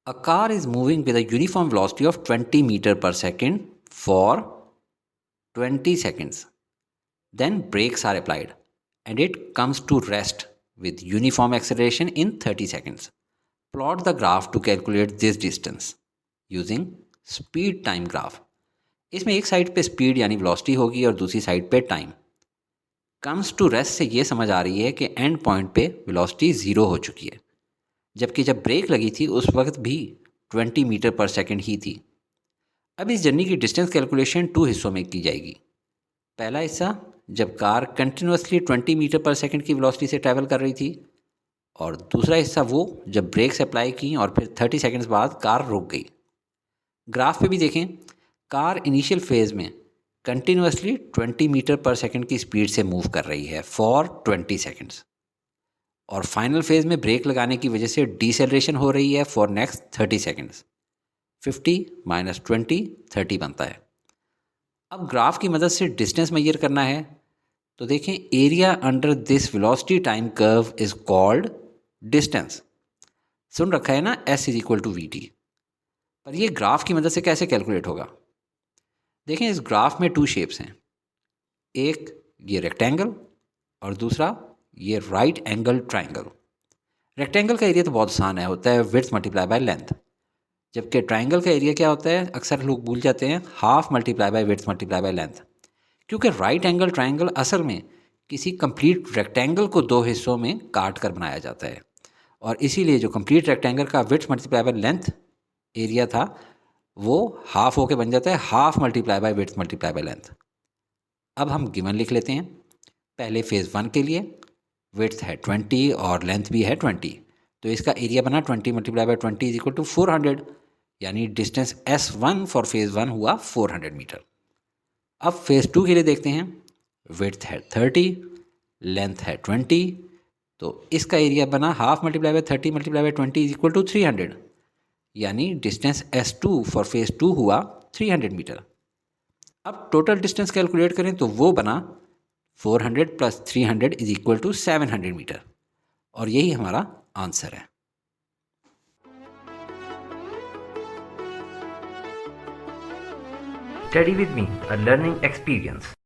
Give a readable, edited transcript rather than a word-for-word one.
A car is moving with a uniform velocity of 20 meter per second for 20 seconds. Then brakes are applied and it comes to rest with uniform acceleration in 30 seconds. Plot the graph to calculate this distance using speed time graph. इसमें एक side पे speed यानी velocity होगी और दूसरी side पे time. Comes to rest से ये समझ आ रही है कि एंड पॉइंट पे वेलोसिटी ज़ीरो हो चुकी है, जबकि जब ब्रेक लगी थी उस वक्त भी 20 मीटर पर सेकंड ही थी. अब इस जर्नी की डिस्टेंस कैलकुलेशन 2 हिस्सों में की जाएगी. पहला हिस्सा जब कार कंटिन्यूसली 20 मीटर पर सेकंड की वेलोसिटी से ट्रैवल कर रही थी, और दूसरा हिस्सा वो जब ब्रेक्स अप्लाई की और फिर 30 सेकंड्स बाद कार रुक गई. ग्राफ पे भी देखें, कार इनिशियल फेज़ में कंटिन्यूसली 20 मीटर पर सेकंड की स्पीड से मूव कर रही है फॉर 20 सेकंड्स, और फाइनल फेज़ में ब्रेक लगाने की वजह से डिसेलरेशन हो रही है फॉर नेक्स्ट 30 सेकंड्स. 50 माइनस 20 30 बनता है. अब ग्राफ की मदद से डिस्टेंस मेजर करना है तो देखें, area under this velocity time curve is called distance. सुन रखा है ना, S is equal to V T. पर ये ग्राफ की मदद से कैसे कैलकुलेट होगा? देखें, इस ग्राफ में 2 शेप्स हैं. एक ये रेक्टेंगल और दूसरा ये राइट एंगल ट्राइंगल. रेक्टेंगल का एरिया तो बहुत आसान है, होता है विड्थ मल्टीप्लाई बाय लेंथ, जबकि ट्राइंगल का एरिया क्या होता है अक्सर लोग भूल जाते हैं, half multiply bye width multiply by length. क्योंकि राइट एंगल ट्राइंगल असल में किसी कंप्लीट रेक्टेंगल को 2 हिस्सों में काट कर बनाया जाता है, और इसीलिए जो कंप्लीट रेक्टेंगल का width multiply by length area था वो हाफ होके बन जाता है half multiply bye width multiply by length. अब हम गिवन लिख लेते हैं. पहले फेज़ 1 के लिए विड्थ है 20 और लेंथ भी है 20, तो इसका एरिया बना 20 multiply by 20 is equal to 400, यानी डिस्टेंस S1 फॉर फेज़ 1 हुआ 400 मीटर. अब फेज़ 2 के लिए देखते हैं. विड्थ है 30, लेंथ है 20, तो इसका एरिया बना half multiply by 30 multiply by 20 is equal to 300, यानी डिस्टेंस S2 फॉर फेज़ 2 हुआ 300 मीटर. अब टोटल डिस्टेंस कैलकुलेट करें तो वो बना 400 plus 300 is equal to 700 metre, और यही हमारा आंसर है. Study with me, a learning experience.